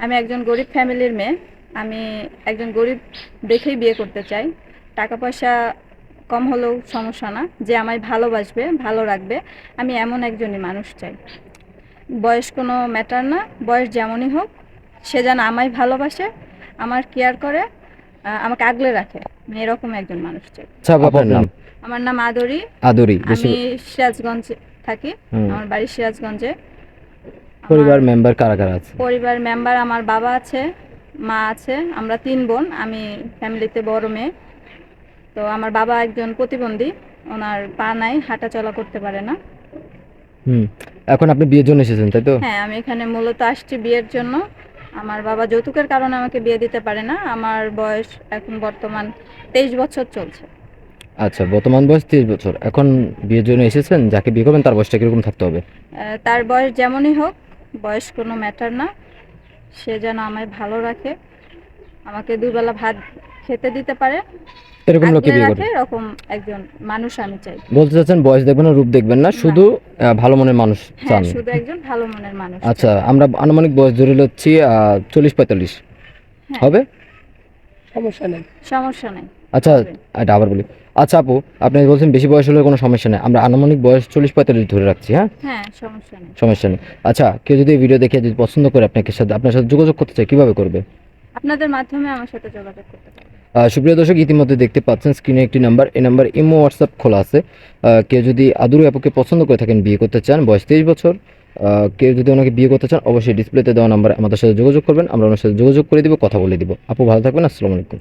আমি একজন গরিব ফ্যামিলির মেয়ে। আমি একজন গরিব দেখেই বিয়ে করতে চাই। টাকা পয়সা কম হলেও সমস্যা না, যে আমায় ভালোবাসবে, ভালো রাখবে, আমি এমন একজনই মানুষ চাই। বয়স কোনো ম্যাটার না, বয়স যেমনই হোক, সে যেন আমায় ভালোবাসে, আমার কেয়ার করে, আমাকে আগলে রাখে। আমি এরকম একজন মানুষ চাই। আচ্ছা আপু, আপনার নাম? আমার নাম আদরি। আদরি। আমি সিরাজগঞ্জে থাকি। হুম। আমার বাড়ি সিরাজগঞ্জে। আমার পরিবার মেম্বার কারা কারা আছে? পরিবার মেম্বার আমার বাবা আছে, মা আছে, আমরা 3 বোন। আমি ফ্যামিলিতে বড় মেয়ে। তো আমার বাবা একজন প্রতিবন্ধী, ওনার পা নাই, হাঁটা চলা করতে পারে না। হুম। এখন আপনি বিয়ের জন্য এসেছেন, তাই তো? হ্যাঁ, আমি এখানে মূলত আসছি বিয়ের জন্য। আমার বাবা যৌতুকের কারণে আমাকে বিয়ে দিতে পারে না। আমার বয়স এখন বর্তমান 23 বছর চলছে। আচ্ছা, বর্তমান বয়স 23 বছর। এখন বিয়ের জন্য এসেছেন, যাকে বিয়ে করবেন তার বয়সটা কিরকম থাকতে হবে? তার বয়স যেমনই হোক, বয়স কোনো ম্যাটার না, সে যেন আমায় ভালো রাখে, আমাকে দুবেলা ভাত খেতে দিতে পারে, এরকম লোককে আগলে বিয়ে রাখে, করবেন? এরকম একজন মানুষ আমি চাই। বলতে চাচ্ছেন বয়স দেখবেন না, রূপ দেখবেন না, না, শুধু ভালো মনের মানুষ হ্যাঁ, চান? শুধু একজন ভালো মনের মানুষ আচ্ছা, চাই। আমরা আনুমানিক বয়স ধরে নিচ্ছি 40-45 হ্যাঁ, হবে। সমস্যা নেই, আচ্ছা, হবে। এটা আবার বলি। আচ্ছা আপু, আপনি বলছেন বেশি বয়স হলে কোনো সমস্যা নেই, আমরা আনুমানিক বয়স 40-45 ধরে রাখছি, হ্যাঁ? হ্যাঁ, সমস্যা নেই। সমস্যা নেই। আচ্ছা, কেউ যদি এই ভিডিও দেখে যদি পছন্দ করে আপনার সাথে যোগাযোগ করতে চায়, কিভাবে করবে? আপনাদের মাধ্যমে আমার সাথে যোগাযোগ করতে পারবেন। সুপ্রিয় দর্শক, ইতিমধ্যে দেখতে পাচ্ছেন স্ক্রিনে একটি নাম্বার, এই নাম্বার ইমো হোয়াটসঅ্যাপ খোলা আছে। কেউ যদি আদুরি আপুকে পছন্দ করে থাকেন, বিয়ে করতে চান, বয়স 23 বছর, কেউ যদি ওনাকে বিয়ে করতে চান, অবশ্যই ডিসপ্লেতে দেওয়া নাম্বারে আমাদের সাথে যোগাযোগ করবেন, আমরা ওনার সাথে যোগাযোগ করে দিব, কথা বলে দিব। আপু ভালো থাকবেন, আসসালামু আলাইকুম।